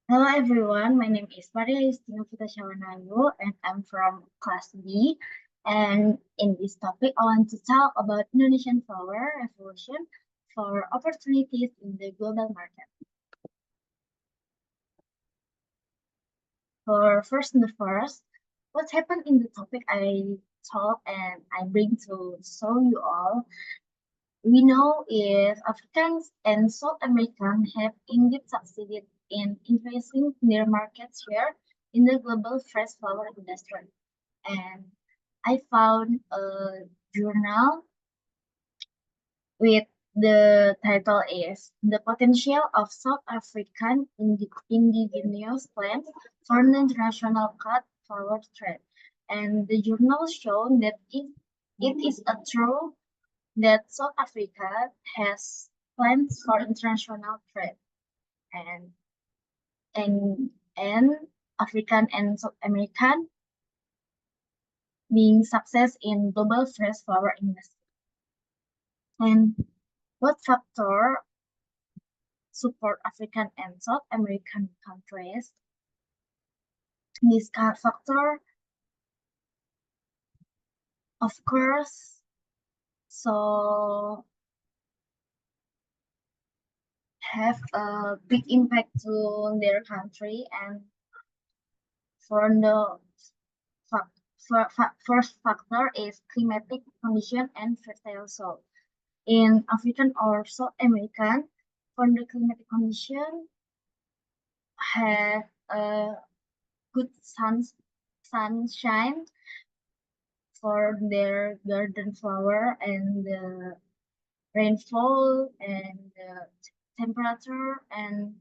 Hello everyone, my name is Maria Justina Futashawananu and I'm from class B. And in this topic, I want to talk about Indonesian flower revolution for opportunities in the global market. For first and the first, what happened in the topic I talk and I bring to show you all. We know if Africans and South Americans have indeed succeeded in increasing their market share in the global fresh flower industry. And I found a journal with the title is The Potential of South African Indigenous Plants for the International Cut Flower Trade. And the journal showed that it is a true that South Africa has plans for international trade and and African and South American being success in global fresh flower industry. And what factor support African and South American countries? This factor, of course, so have a big impact to their country and for the first factor is climatic condition and fertile soil. In African or South American, for the climatic condition have a good sunshine for their garden flower and the rainfall and the temperature and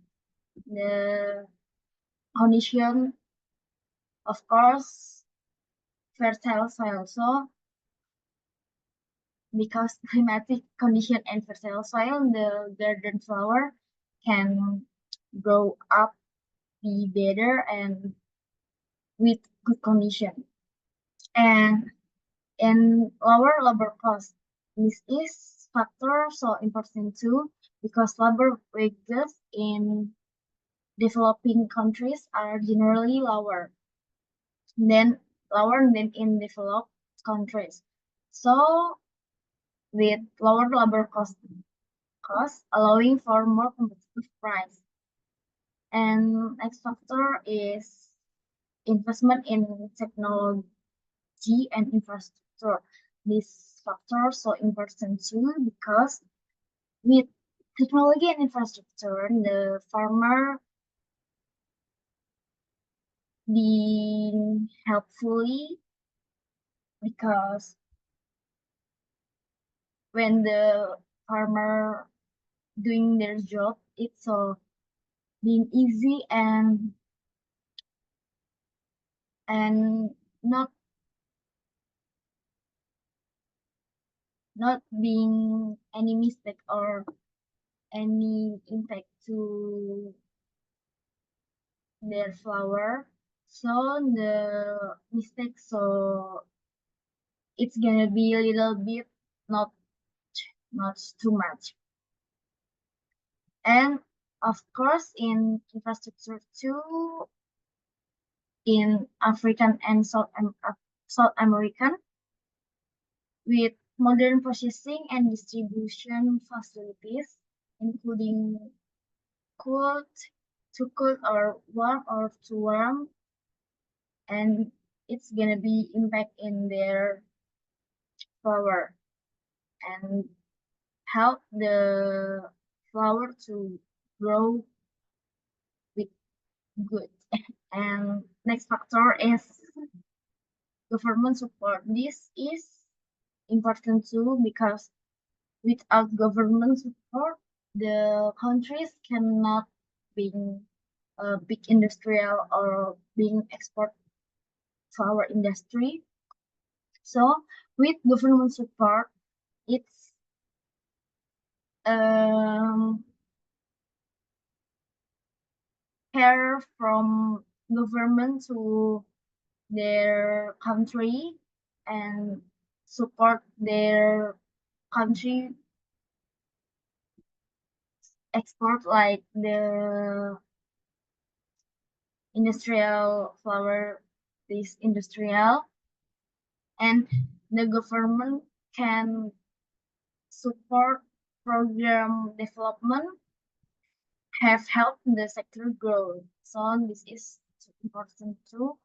the condition, of course, fertile soil. So because climatic condition and fertile soil, the garden flower can grow up, be better, and with good condition. And lower labor cost. This is factor so important too because labor wages in developing countries are generally than lower than in developed countries. So with lower labor costs allowing for more competitive price. And next factor is investment in technology and infrastructure. This factor so important too because with technology and infrastructure, the farmer being helpfully because when the farmer doing their job, it's so being easy and not being any mistake or any impact to their flower. So the mistake, so it's gonna be a little bit, not too much. And of course, in infrastructure too, in African and South American, with modern processing and distribution facilities, including cold to cold or to warm, and it's gonna be impact in their flower and help the flower to grow with good. And next factor is government support. This is important too because without government support, the countries cannot being a big industrial or being export flower industry. So with government support, it's um, care from government to their country and support their country export like the industrial flower is industrial, and the government can support program development, have helped the sector grow. So this is important too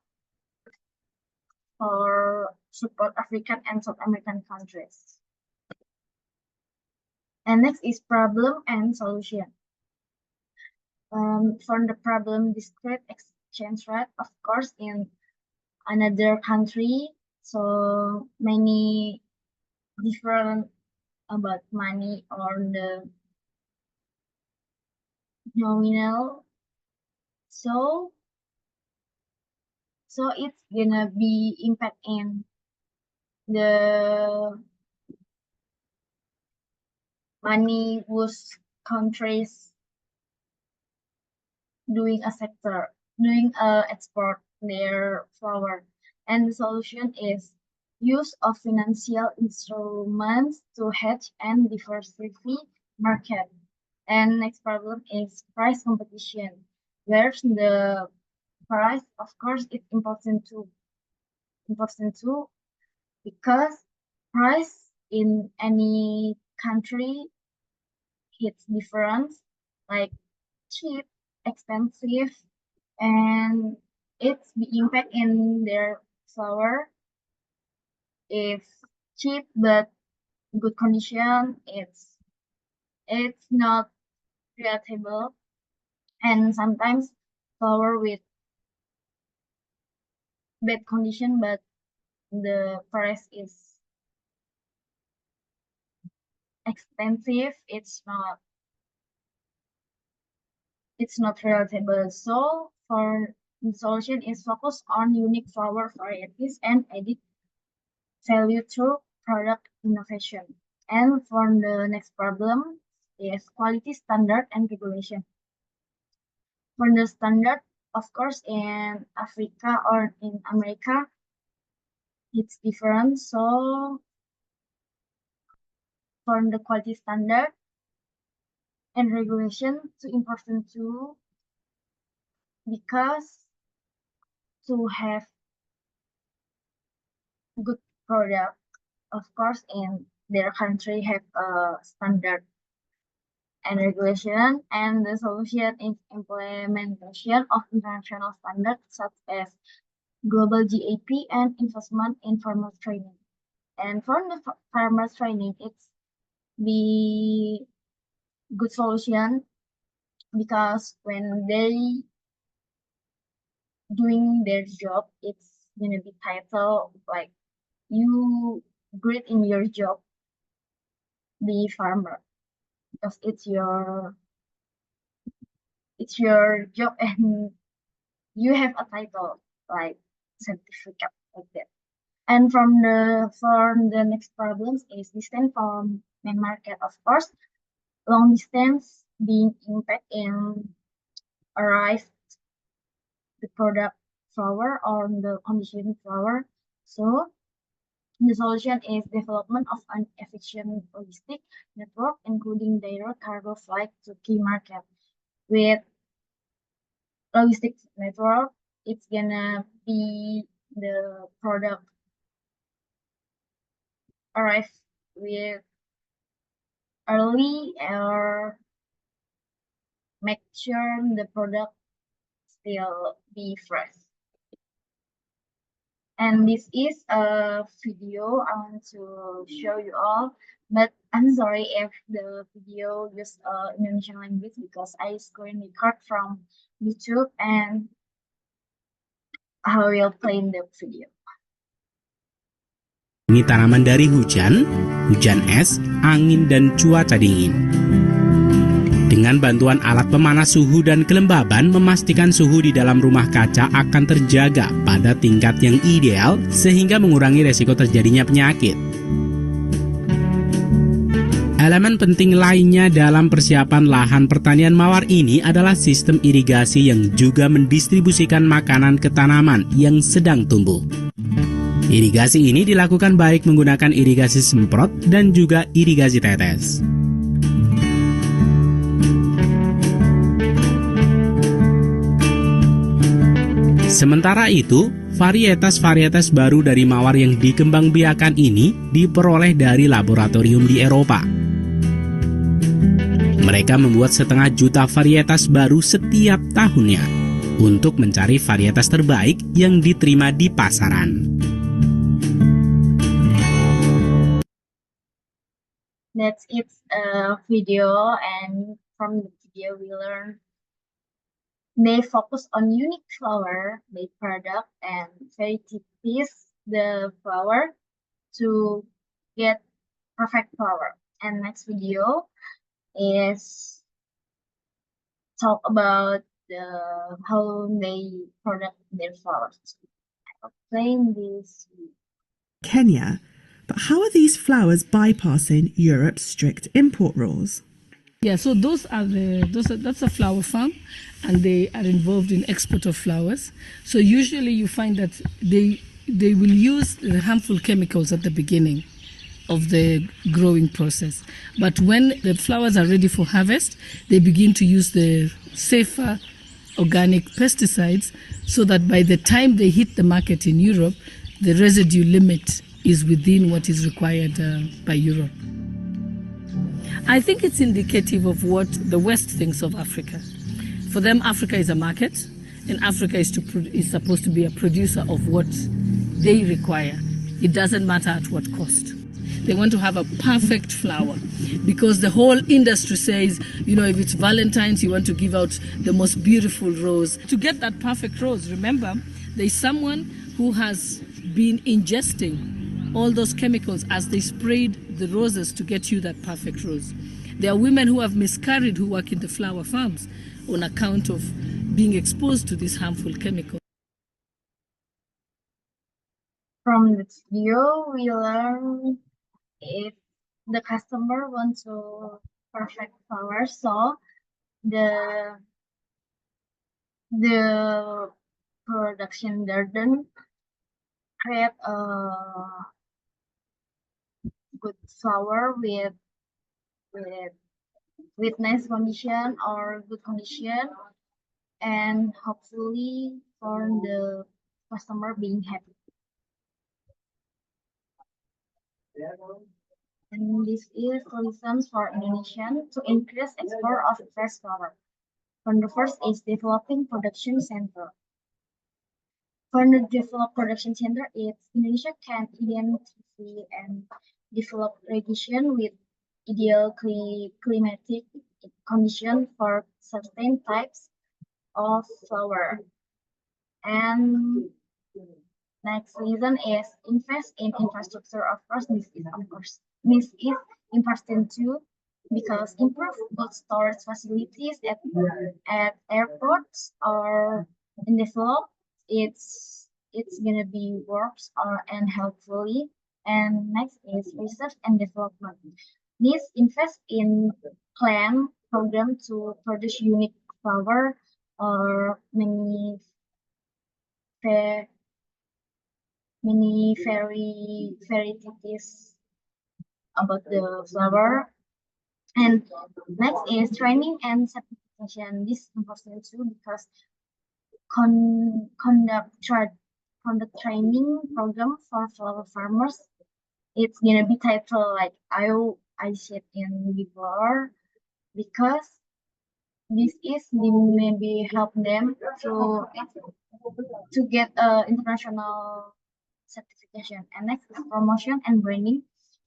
for support African and South American countries. And next is problem and solution. For the problem, discrete exchange rate, of course, in another country, so many different about money or the nominal. So it's gonna be impact in the money whose countries doing export their flower. And the solution is use of financial instruments to hedge and diversify market. And next problem is price competition. Where's the price? Of course, it's important too because price in any country hits different, like cheap, expensive, and it's the impact in their flower. If cheap but good condition, it's not relatable, and sometimes flower with bad condition but the price is expensive, it's not relatable. So for the solution is focus on unique flower varieties and added value through product innovation. And for the next problem is quality standard and regulation. For the standard, of course, in Africa or in America, it's different. So for the quality standard and regulation, it's important too, because to have good product, of course, in their country have a standard and regulation, and the solution is implementation of international standards such as global GAP and investment in farmer training. And for the farmer training, it's the good solution because when they doing their job, it's gonna be title like you great in your job, be farmer, because it's your job and you have a title like certificate like that. And for the next problems is distance from main market, of course, long distance being impact in arrive the product flower or the conditioned flower. So the solution is development of an efficient logistic network, including direct cargo flight to key market. With logistics network, it's gonna be the product arrive with early or make sure the product still be fresh. And this is a video I want to show you all, but I'm sorry if the video use Indonesian language because I screen record from YouTube and I will play in the video. Ini tanaman dari hujan es, angin, dan cuaca dingin. Dengan bantuan alat pemanas suhu dan kelembaban, memastikan suhu di dalam rumah kaca akan terjaga pada tingkat yang ideal sehingga mengurangi resiko terjadinya penyakit. Elemen penting lainnya dalam persiapan lahan pertanian mawar ini adalah sistem irigasi yang juga mendistribusikan makanan ke tanaman yang sedang tumbuh. Irigasi ini dilakukan baik menggunakan irigasi semprot dan juga irigasi tetes. Sementara itu, varietas-varietas baru dari mawar yang dikembangbiakan ini diperoleh dari laboratorium di Eropa. Mereka membuat 500 juta varietas baru setiap tahunnya untuk mencari varietas terbaik yang diterima di pasaran. That's it video, and from the video we learn they focus on unique flower, they product and varieties the flower to get perfect flower. And next video is talk about how they product their flowers. I'll explain this. Kenya, but how are these flowers bypassing Europe's strict import rules? Yeah, so that's a flower farm, and they are involved in export of flowers. So usually you find that they will use the harmful chemicals at the beginning of the growing process. But when the flowers are ready for harvest, they begin to use the safer organic pesticides so that by the time they hit the market in Europe, the residue limit is within what is required by Europe. I think it's indicative of what the West thinks of Africa. For them, Africa is a market, and Africa is supposed to be a producer of what they require. It doesn't matter at what cost. They want to have a perfect flower because the whole industry says, you know, if it's Valentine's, you want to give out the most beautiful rose. To get that perfect rose, remember, there's someone who has been ingesting all those chemicals as they sprayed the roses to get you that perfect rose. There are women who have miscarried who work in the flower farms on account of being exposed to these harmful chemicals. From this video, we learn if the customer wants to perfect flower, so the production garden create a good flower with nice condition or good condition, and hopefully for the customer being happy. And this is solutions for Indonesian to increase export of fresh flower. From the first is developing production center. For the develop production center, Indonesia can identify and develop region with ideal climatic condition for certain types of flower. And next reason is invest in infrastructure. Of course, this is important too, because improve good storage facilities at airports or in develop it's gonna be works or and helpfully. And next is research and development. This invest in plan program to produce unique flower or many varieties about the flower. And next is training and certification. This is important too because conduct training program for flower farmers. It's gonna be titled like I said in before, because this is maybe help them to get international certification. And next is promotion and branding.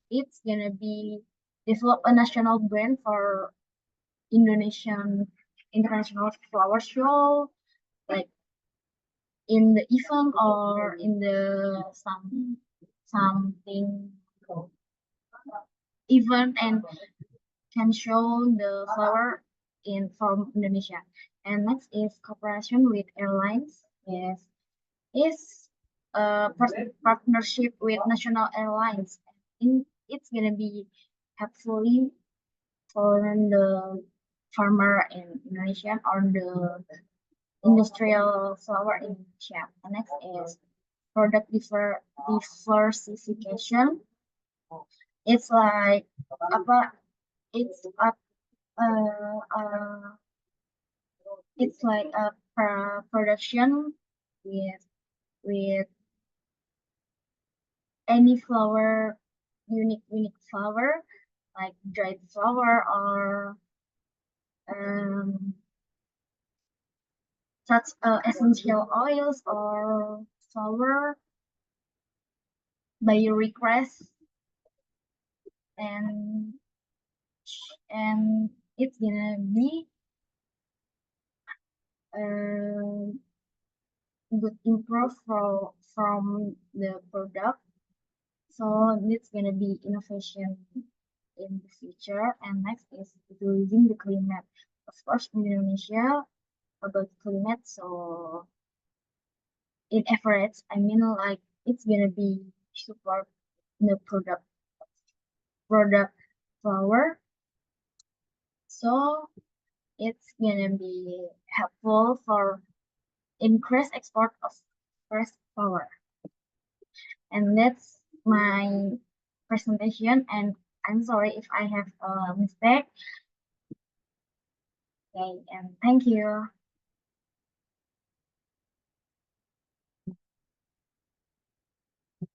It's gonna be develop a national brand for Indonesian international flower show, like in the event or in the something event, and can show the flower from Indonesia. And next is cooperation with airlines. Is a partnership with national airlines. It's gonna be helpfully for the farmer in Indonesia or the industrial flower in Indonesia. And next is product diversification. It's like it's a it's like a production with any flower, unique flower, like dried flower or um, such essential oils or flower by your request, and it's gonna be good improve from the product. So it's gonna be innovation in the future. And next is using the climate. Of course, in Indonesia about climate. So in average, I mean like it's gonna be support the product flower. So it's gonna be helpful for increase export of fresh flower. And that's my presentation, and I'm sorry if I have a mistake. Okay, and thank you.